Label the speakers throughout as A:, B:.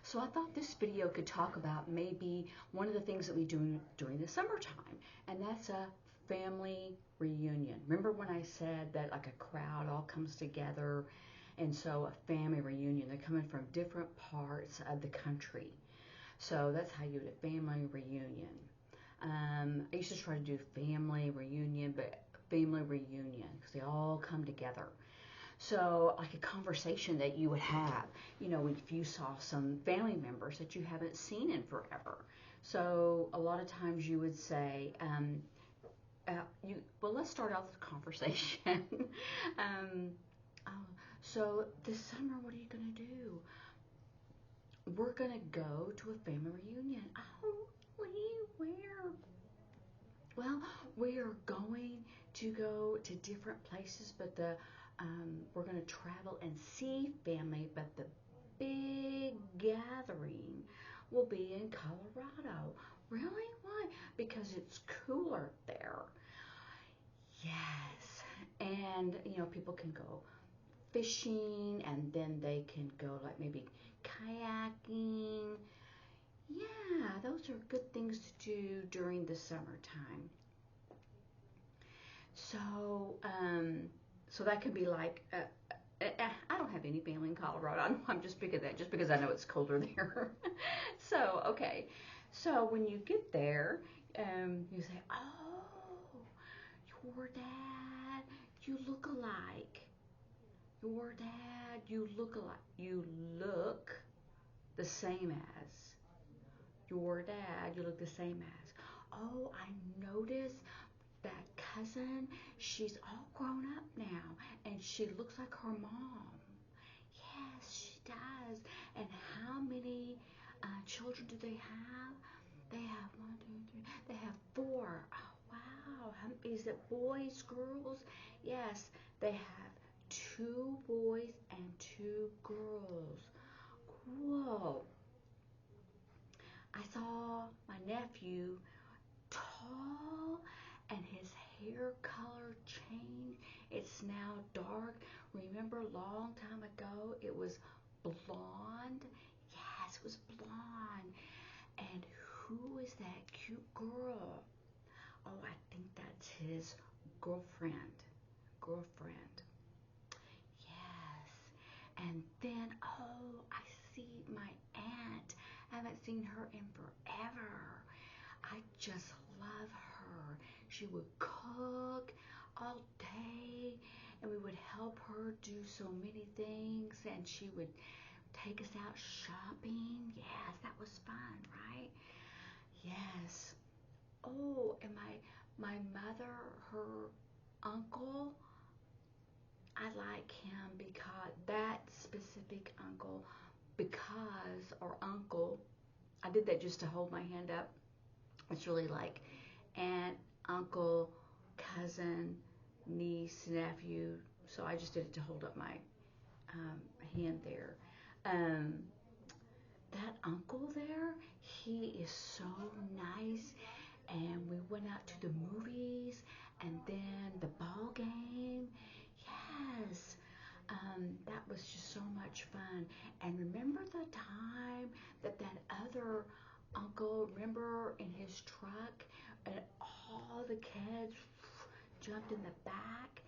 A: So I thought this video could talk about maybe one of the things that we do during the summertime, and that's a family reunion. Remember when I said that like a crowd all comes together, and so a family reunion, they're coming from different parts of the country. So that's how you do a family reunion. I used to try to do family reunion, but family reunion because they all come together. So, like a conversation that you would have, if you saw some family members that you haven't seen in forever. So, a lot of times you would say, well, let's start out the conversation. um, so, this summer, what are you going to do? We're going to go to a family reunion. Oh, where? Well, we are going to go to different places, but we're going to travel and see family, but the big gathering will be in Colorado. Really? Why? Because it's cooler there. Yes. And, people can go fishing, and then they can go like maybe kayaking. Yeah, those are good things to do during the summertime. So that could be like, I don't have any family in Colorado. I'm just picking that just because I know it's colder there. So, okay. So when you get there, you say, oh, your dad, you look alike. Your dad, you look alike. You look the same as. Your dad, you look the same as. Oh, I noticed that cousin, she's all grown up now, and she looks like her mom. Yes, she does. And how many children do they have? They have one, two, three. They have four. Oh, wow. Is it boys, girls? Yes, they have 2 boys and 2 girls. Whoa. I saw my nephew, tall, and his hair color changed. It's now dark. Remember a long time ago it was blonde? Yes, it was blonde. And who is that cute girl? Oh, I think that's his girlfriend. Yes. And then, oh, I see my aunt. I haven't seen her in forever. I just love her. She would cook all day, and we would help her do so many things, and she would take us out shopping. Yes, that was fun, right? Yes. Oh, and my mother, her uncle, I like him because that specific uncle, or uncle, I did that just to hold my hand up. It's really like aunt, uncle, cousin, niece, nephew. So I just did it to hold up my hand there. Um, that uncle there, he is so nice. And we went out to the movies, and then the ball game. Yes. That was just so much fun. And remember the time that other uncle, remember in his truck, and all the kids jumped in the back,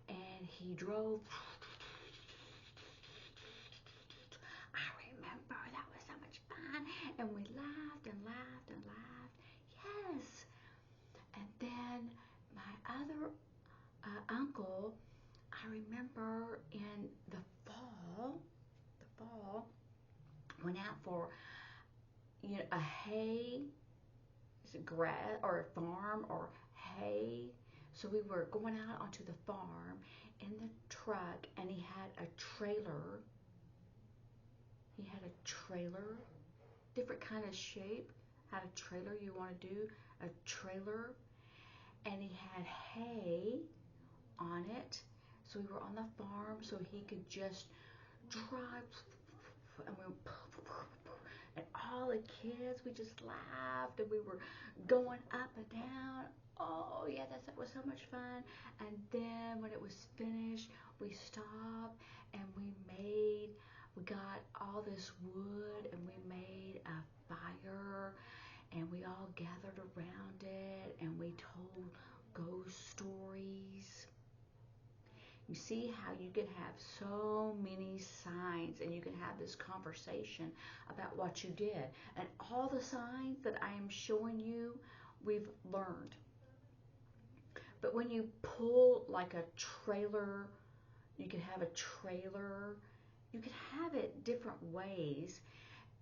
A: and he drove. I remember that was so much fun, and we laughed and laughed and laughed. Yes. And then my other uncle, I remember in the fall, went out for a hay, is it grass or a farm or hay? So we were going out onto the farm in the truck, and he had a trailer. Different kind of shape. Had a trailer you want to do, a trailer, and he had hay on it. So we were on the farm, so he could just drive, and and all the kids, we just laughed, and we were going up and down. Oh yeah, that was so much fun. And then when it was finished, we stopped, and we got all this wood and we made a fire and we all gathered around it and we told ghost stories. You see how you can have so many signs and you can have this conversation about what you did. And all the signs that I am showing you, we've learned. But when you pull like a trailer, you can have a trailer, you can have it different ways.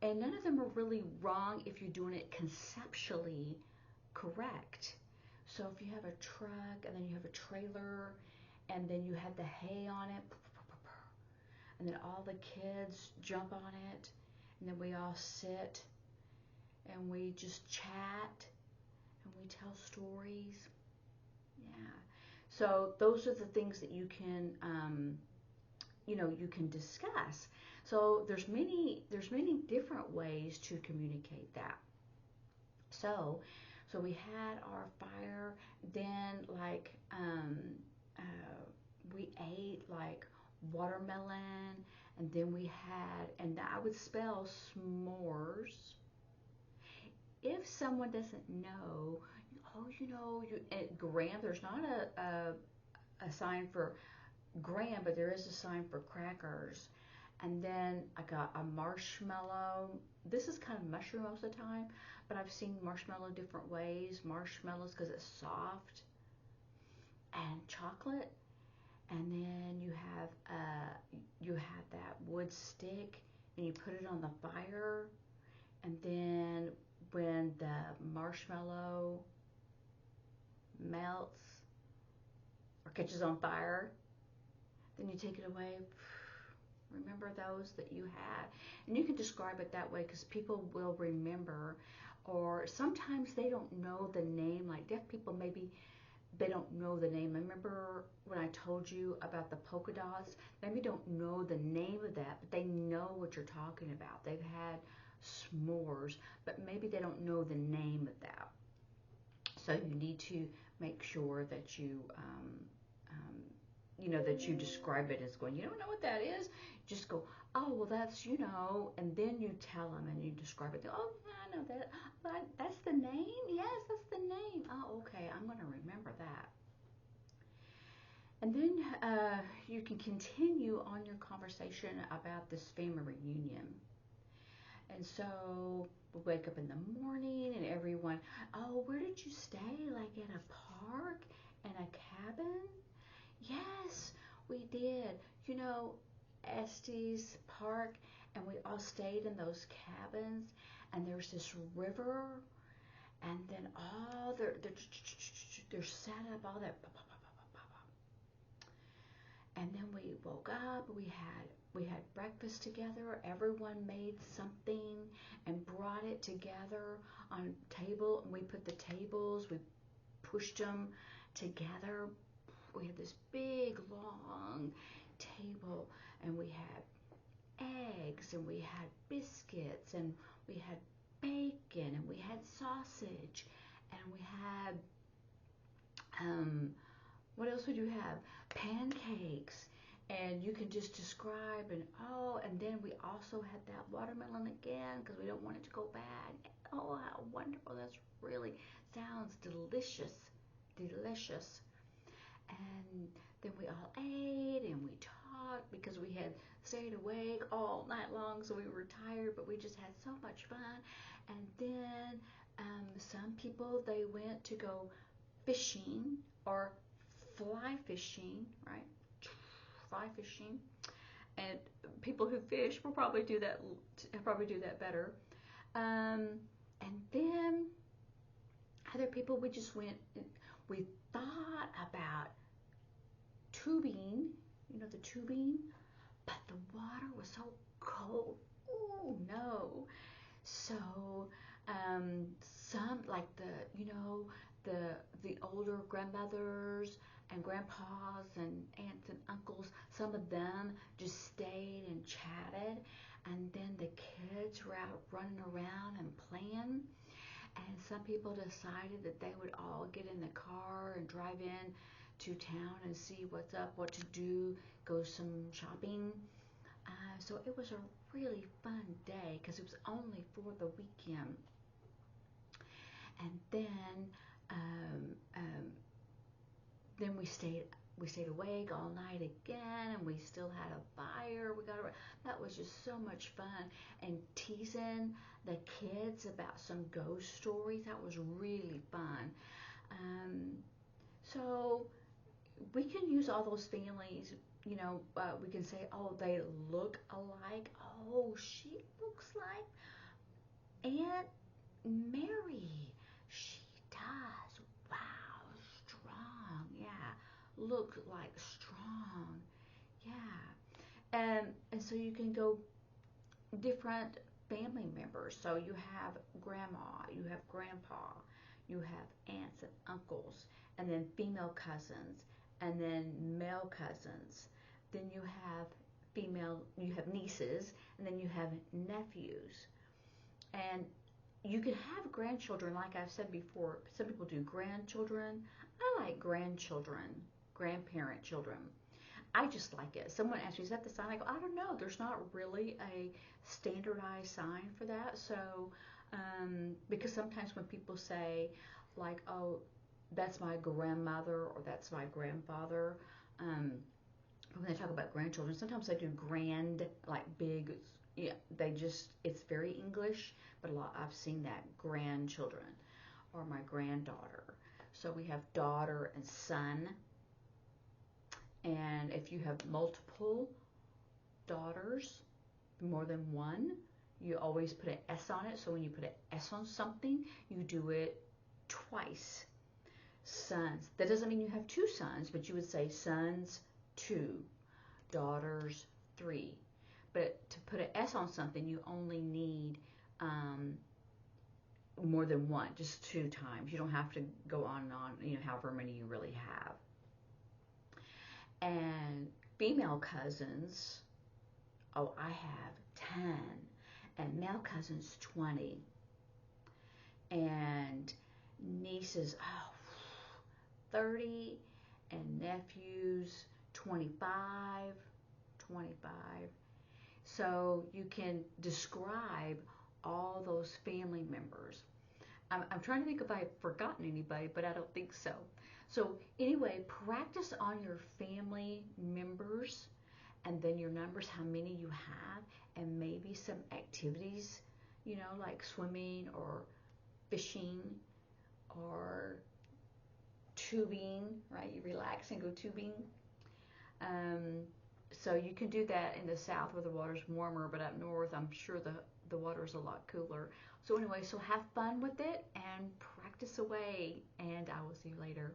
A: And none of them are really wrong if you're doing it conceptually correct. So if you have a truck and then you have a trailer and then you have the hay on it, and then all the kids jump on it, and then we all sit and we just chat and we tell stories. Yeah. So those are the things that you can, you can discuss. So there's many different ways to communicate that. So we had our fire. Then we ate like watermelon, and then we had, and I would spell s'mores. If someone doesn't know, at graham, there's not a sign for graham, but there is a sign for crackers. And then I got a marshmallow. This is kind of mushroom most of the time, but I've seen marshmallow different ways. Marshmallows because it's soft, and chocolate. And then you have that wood stick, and you put it on the fire. And then when the marshmallow melts or catches on fire, then you take it away. Remember those that you had. And you can describe it that way because people will remember. Or sometimes they don't know the name. Like deaf people, maybe they don't know the name. Remember when I told you about the polka dots? Maybe don't know the name of that, but they know what you're talking about. They've had s'mores, but maybe they don't know the name of that. So you need to make sure that you that you describe it as going, you don't know what that is? Just go, oh, well, that's, and then you tell them and you describe it. Oh, I know that. That's the name? Yes, that's the name. Oh, okay, I'm going to remember that. And then you can continue on your conversation about this family reunion. And so we wake up in the morning and everyone, oh, where did you stay? Like at a park and a cabin? Yes, we did. Estes Park, and we all stayed in those cabins, and there's this river, and then all they're set up all that, and then we woke up. We had breakfast together. Everyone made something and brought it together on a table, and we put the tables. We pushed them together. We had this big long table, and we had eggs, and we had biscuits, and we had bacon, and we had sausage, and we had what else would you have? Pancakes. And you can just describe, and then we also had that watermelon again because we don't want it to go bad. Oh, how wonderful. That's really sounds delicious. Delicious. And then we all ate and we talked because we had stayed awake all night long, so we were tired, but we just had so much fun. And then some people, they went to go fishing or fly fishing, right? Fly fishing. And people who fish will probably do that better. And then other people, we just went, we thought about tubing, the tubing, but the water was so cold. Oh no. So some, like the older grandmothers and grandpas and aunts and uncles, some of them just stayed and chatted, and then the kids were out running around and playing. And some people decided that they would all get in the car and drive in to town and see what's up, what to do, go some shopping. So it was a really fun day because it was only for the weekend. And um, um, then we stayed awake all night again, and we still had a fire. That was just so much fun, and teasing the kids about some ghost stories. That was really fun. Um, so we can use all those families. We can say, oh, they look alike. Oh, she looks like Aunt Mary. She does. Wow, strong. Yeah, look like strong. Yeah. And so you can go different family members. So you have grandma, you have grandpa, you have aunts and uncles, and then female cousins, and then male cousins. Then you have nieces, and then you have nephews. And you can have grandchildren, like I've said before. Some people do grandchildren. I like grandchildren, grandparent children. I just like it. Someone asked me, is that the sign? I go, I don't know. There's not really a standardized sign for that. So, because sometimes when people say, like, oh, that's my grandmother or that's my grandfather, um, when they talk about grandchildren, sometimes they do grand, like big, yeah, it's very English, but I've seen that grandchildren or my granddaughter. So we have daughter and son. And if you have multiple daughters, more than one, you always put an S on it. So when you put an S on something, you do it twice. Sons. That doesn't mean you have two sons, but you would say sons, two, daughters, three. But to put an S on something, you only need more than one, just two times. You don't have to go on and on, however many you really have. And female cousins, oh, I have 10. And male cousins, 20. And nieces, oh, 30. And nephews, 25. 25. So you can describe all those family members. I'm trying to think if I've forgotten anybody, but I don't think so. So anyway, practice on your family members and then your numbers, how many you have, and maybe some activities, like swimming or fishing or tubing, right? You relax and go tubing. Um, so you can do that in the south where the water's warmer, but up north, I'm sure the water's a lot cooler. So anyway, so have fun with it and practice away, and I will see you later.